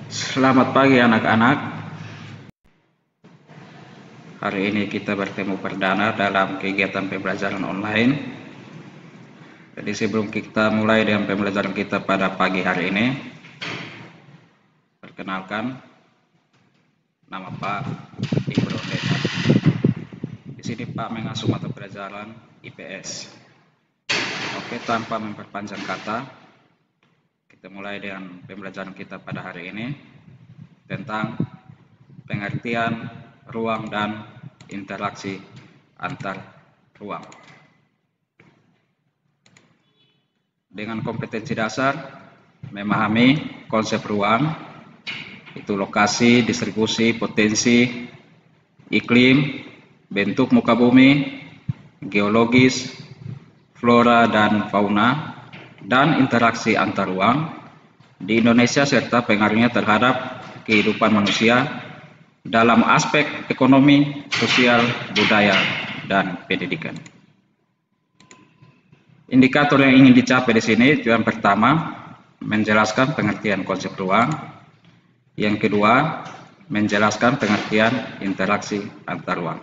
Selamat pagi anak-anak. Hari ini kita bertemu perdana dalam kegiatan pembelajaran online. Jadi sebelum kita mulai dengan pembelajaran kita pada pagi hari ini, perkenalkan, nama Pak Imron Deta. Di sini Pak mengasuh mata pelajaran IPS. Oke, tanpa memperpanjang kata, kita mulai dengan pembelajaran kita pada hari ini tentang pengertian ruang dan interaksi antar ruang. Dengan kompetensi dasar, memahami konsep ruang, itu lokasi, distribusi, potensi, iklim, bentuk muka bumi, geologis, flora dan fauna, dan interaksi antar ruang di Indonesia serta pengaruhnya terhadap kehidupan manusia dalam aspek ekonomi, sosial, budaya, dan pendidikan. Indikator yang ingin dicapai di sini yang pertama, menjelaskan pengertian konsep ruang. Yang kedua, menjelaskan pengertian interaksi antar ruang.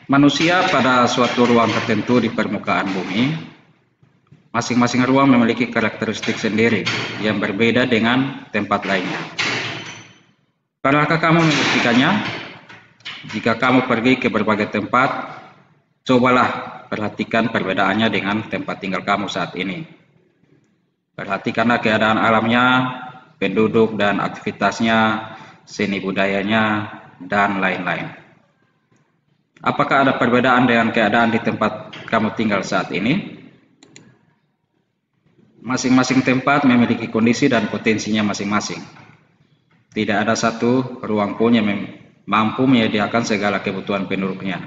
Manusia pada suatu ruang tertentu di permukaan bumi, masing-masing ruang memiliki karakteristik sendiri yang berbeda dengan tempat lainnya. Pernahkah kamu membuktikannya? Jika kamu pergi ke berbagai tempat, cobalah perhatikan perbedaannya dengan tempat tinggal kamu saat ini. Perhatikanlah keadaan alamnya, penduduk dan aktivitasnya, seni budayanya, dan lain-lain. Apakah ada perbedaan dengan keadaan di tempat kamu tinggal saat ini? Masing-masing tempat memiliki kondisi dan potensinya masing-masing. Tidak ada satu ruang pun yang mampu menyediakan segala kebutuhan penduduknya.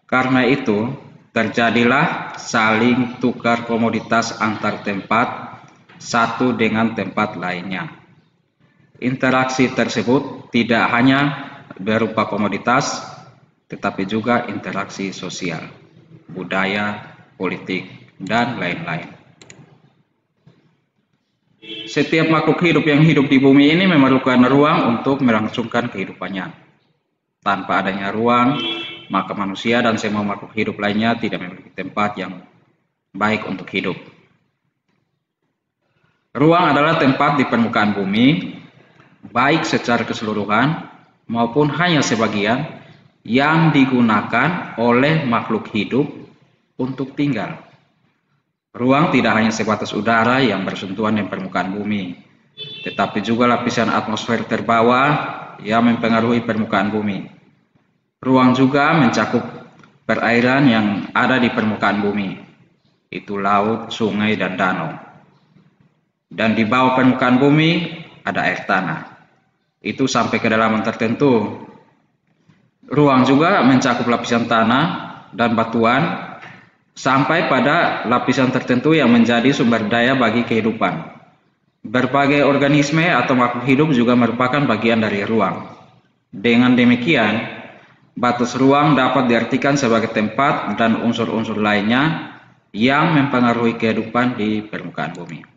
Karena itu, terjadilah saling tukar komoditas antar tempat satu dengan tempat lainnya. Interaksi tersebut tidak hanya berupa komoditas, tetapi juga interaksi sosial, budaya, politik, dan lain-lain. Setiap makhluk hidup yang hidup di bumi ini memerlukan ruang untuk melangsungkan kehidupannya. Tanpa adanya ruang, maka manusia dan semua makhluk hidup lainnya tidak memiliki tempat yang baik untuk hidup. Ruang adalah tempat di permukaan bumi, baik secara keseluruhan maupun hanya sebagian, yang digunakan oleh makhluk hidup untuk tinggal. Ruang tidak hanya sebatas udara yang bersentuhan dengan permukaan bumi, tetapi juga lapisan atmosfer terbawah yang mempengaruhi permukaan bumi. Ruang juga mencakup perairan yang ada di permukaan bumi, itu laut, sungai, dan danau. Dan di bawah permukaan bumi ada air tanah, itu sampai kedalaman tertentu. Ruang juga mencakup lapisan tanah dan batuan sampai pada lapisan tertentu yang menjadi sumber daya bagi kehidupan. Berbagai organisme atau makhluk hidup juga merupakan bagian dari ruang. Dengan demikian, batas ruang dapat diartikan sebagai tempat dan unsur-unsur lainnya yang mempengaruhi kehidupan di permukaan bumi.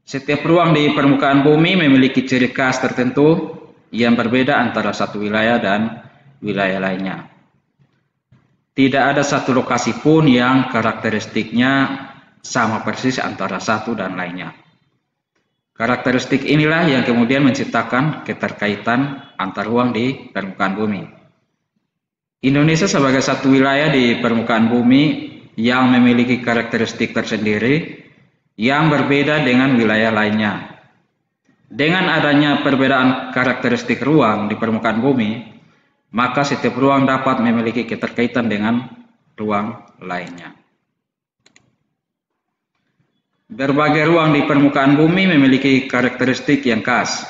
Setiap ruang di permukaan bumi memiliki ciri khas tertentu yang berbeda antara satu wilayah dan wilayah lainnya. Tidak ada satu lokasi pun yang karakteristiknya sama persis antara satu dan lainnya. Karakteristik inilah yang kemudian menciptakan keterkaitan antar ruang di permukaan bumi. Indonesia sebagai satu wilayah di permukaan bumi yang memiliki karakteristik tersendiri yang berbeda dengan wilayah lainnya. Dengan adanya perbedaan karakteristik ruang di permukaan bumi, maka setiap ruang dapat memiliki keterkaitan dengan ruang lainnya. Berbagai ruang di permukaan bumi memiliki karakteristik yang khas.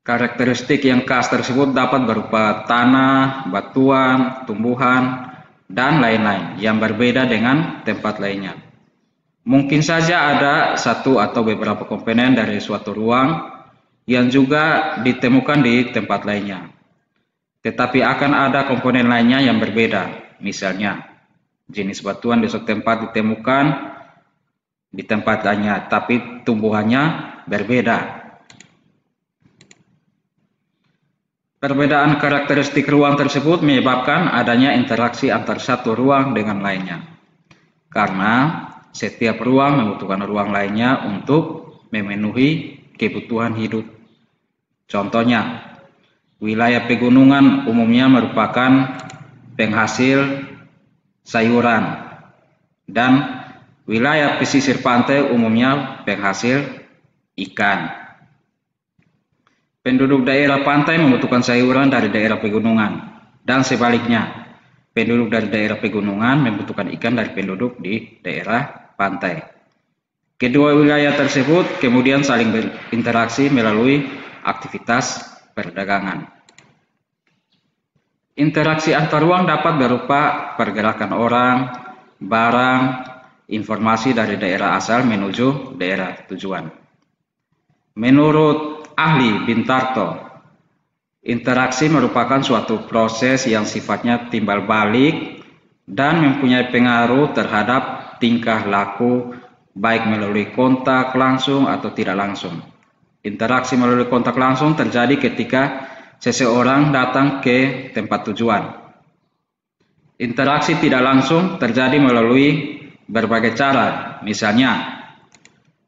Karakteristik yang khas tersebut dapat berupa tanah, batuan, tumbuhan, dan lain-lain yang berbeda dengan tempat lainnya. Mungkin saja ada satu atau beberapa komponen dari suatu ruang yang juga ditemukan di tempat lainnya. Tetapi akan ada komponen lainnya yang berbeda. Misalnya, Jenis batuan di suatu tempat ditemukan di tempat lainnya, tapi tumbuhannya berbeda. Perbedaan karakteristik ruang tersebut menyebabkan adanya interaksi antar satu ruang dengan lainnya. Karena setiap ruang membutuhkan ruang lainnya untuk memenuhi kebutuhan hidup. Contohnya, wilayah pegunungan umumnya merupakan penghasil sayuran dan wilayah pesisir pantai umumnya penghasil ikan. Penduduk daerah pantai membutuhkan sayuran dari daerah pegunungan, dan sebaliknya, penduduk dari daerah pegunungan membutuhkan ikan dari penduduk di daerah pantai. Kedua wilayah tersebut kemudian saling berinteraksi melalui aktivitas perdagangan. Interaksi antar ruang dapat berupa pergerakan orang, barang, informasi dari daerah asal menuju daerah tujuan. Menurut ahli Bintarto, interaksi merupakan suatu proses yang sifatnya timbal balik dan mempunyai pengaruh terhadap tingkah laku baik melalui kontak langsung atau tidak langsung. Interaksi melalui kontak langsung terjadi ketika seseorang datang ke tempat tujuan. Interaksi tidak langsung terjadi melalui berbagai cara, misalnya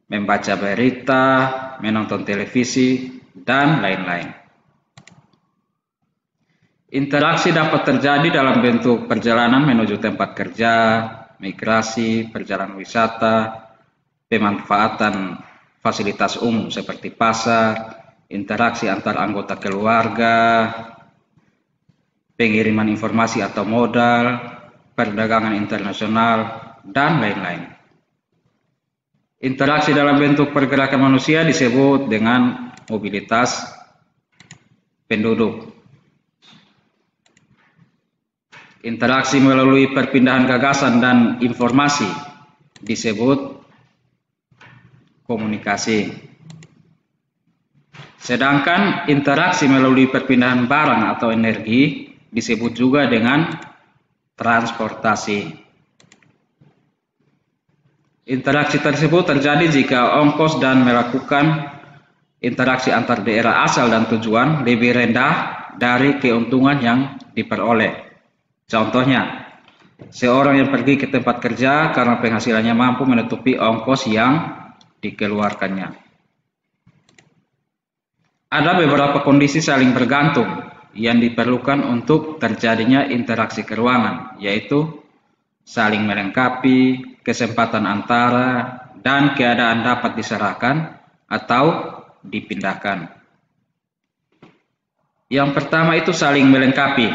membaca berita, menonton televisi, dan lain-lain. Interaksi dapat terjadi dalam bentuk perjalanan menuju tempat kerja, migrasi, perjalanan wisata, pemanfaatan fasilitas umum seperti pasar, interaksi antar anggota keluarga, pengiriman informasi atau modal, perdagangan internasional, dan lain-lain. Interaksi dalam bentuk pergerakan manusia disebut dengan mobilitas penduduk. Interaksi melalui perpindahan gagasan dan informasi disebut komunikasi. Sedangkan interaksi melalui perpindahan barang atau energi disebut juga dengan transportasi. Interaksi tersebut terjadi jika ongkos dan melakukan interaksi antar daerah asal dan tujuan lebih rendah dari keuntungan yang diperoleh. Contohnya, seorang yang pergi ke tempat kerja karena penghasilannya mampu menutupi ongkos yang dikeluarkannya. Ada beberapa kondisi saling bergantung yang diperlukan untuk terjadinya interaksi keruangan, yaitu saling melengkapi, kesempatan antara, dan keadaan dapat diserahkan atau dipindahkan. Yang pertama itu saling melengkapi.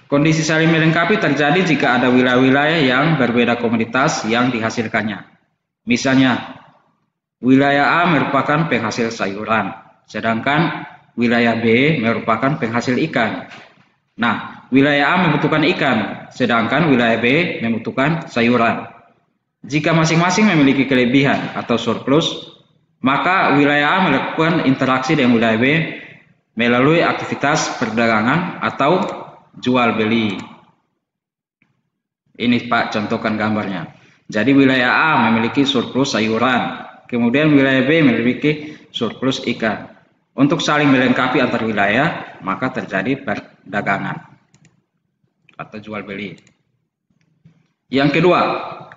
Kondisi saling melengkapi terjadi jika ada wilayah-wilayah yang berbeda komoditas yang dihasilkannya. Misalnya, wilayah A merupakan penghasil sayuran, sedangkan wilayah B merupakan penghasil ikan. Nah, wilayah A membutuhkan ikan, sedangkan wilayah B membutuhkan sayuran. Jika masing-masing memiliki kelebihan atau surplus, maka wilayah A melakukan interaksi dengan wilayah B melalui aktivitas perdagangan atau jual beli. Ini Pak, contohkan gambarnya. Jadi wilayah A memiliki surplus sayuran, kemudian wilayah B memiliki surplus ikan. Untuk saling melengkapi antar wilayah, maka terjadi perdagangan atau jual beli. Yang kedua,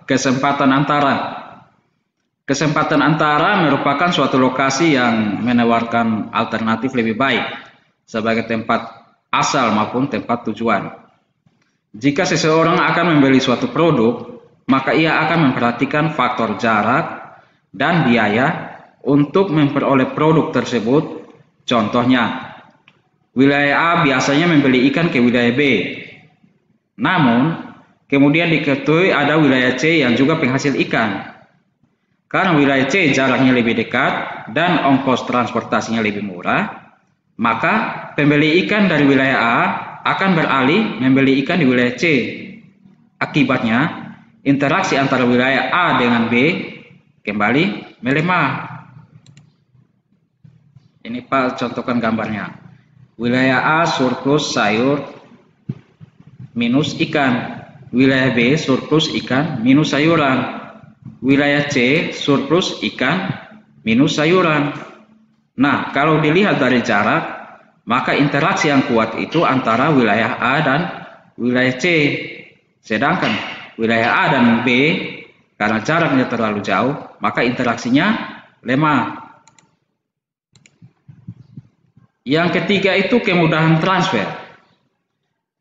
kesempatan antara. Kesempatan antara merupakan suatu lokasi yang menawarkan alternatif lebih baik sebagai tempat asal maupun tempat tujuan. Jika seseorang akan membeli suatu produk, maka ia akan memperhatikan faktor jarak dan biaya untuk memperoleh produk tersebut. Contohnya, wilayah A biasanya membeli ikan ke wilayah B. Namun, kemudian diketahui ada wilayah C yang juga penghasil ikan. Karena wilayah C jaraknya lebih dekat dan ongkos transportasinya lebih murah, maka pembeli ikan dari wilayah A akan beralih membeli ikan di wilayah C. Akibatnya, interaksi antara wilayah A dengan B kembali melemah. Ini Pak, contohkan gambarnya. Wilayah A surplus sayur minus ikan. wilayah B surplus ikan minus sayuran, wilayah C surplus ikan minus sayuran. Nah, kalau dilihat dari jarak, maka interaksi yang kuat itu antara wilayah A dan wilayah C. Sedangkan wilayah A dan B, karena jaraknya terlalu jauh, maka interaksinya lemah. Yang ketiga itu kemudahan transfer.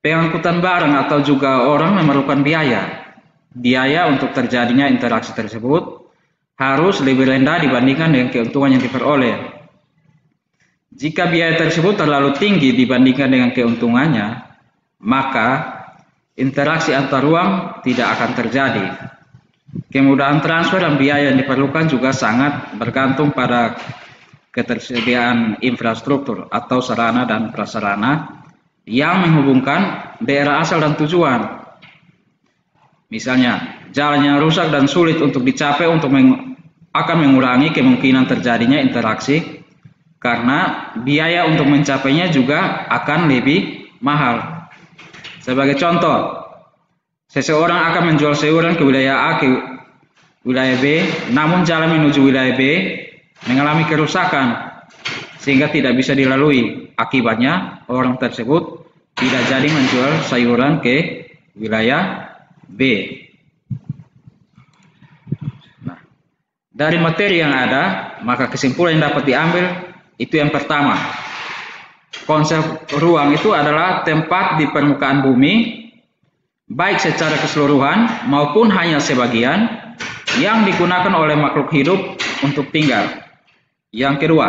Pengangkutan barang atau juga orang memerlukan biaya. Biaya untuk terjadinya interaksi tersebut harus lebih rendah dibandingkan dengan keuntungan yang diperoleh. Jika biaya tersebut terlalu tinggi dibandingkan dengan keuntungannya, maka interaksi antar ruang tidak akan terjadi. Kemudahan transfer dan biaya yang diperlukan juga sangat bergantung pada ketersediaan infrastruktur atau sarana dan prasarana yang menghubungkan daerah asal dan tujuan. Misalnya, jalan yang rusak dan sulit untuk dicapai akan mengurangi kemungkinan terjadinya interaksi karena biaya untuk mencapainya juga akan lebih mahal. Sebagai contoh, seseorang akan menjual sayuran ke wilayah A ke wilayah B, namun jalan menuju wilayah B mengalami kerusakan sehingga tidak bisa dilalui. Akibatnya, orang tersebut tidak jadi menjual sayuran ke wilayah B. Nah, dari materi yang ada, maka kesimpulan yang dapat diambil itu yang pertama. Konsep ruang itu adalah tempat di permukaan bumi, baik secara keseluruhan maupun hanya sebagian, yang digunakan oleh makhluk hidup untuk tinggal. Yang kedua,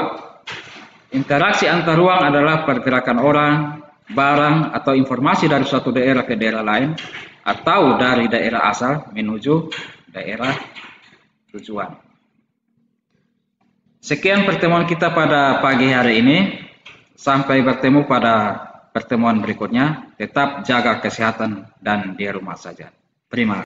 interaksi antar ruang adalah pergerakan orang, barang, atau informasi dari suatu daerah ke daerah lain, atau dari daerah asal menuju daerah tujuan. Sekian pertemuan kita pada pagi hari ini. Sampai bertemu pada pertemuan berikutnya. Tetap jaga kesehatan dan di rumah saja. Terima kasih.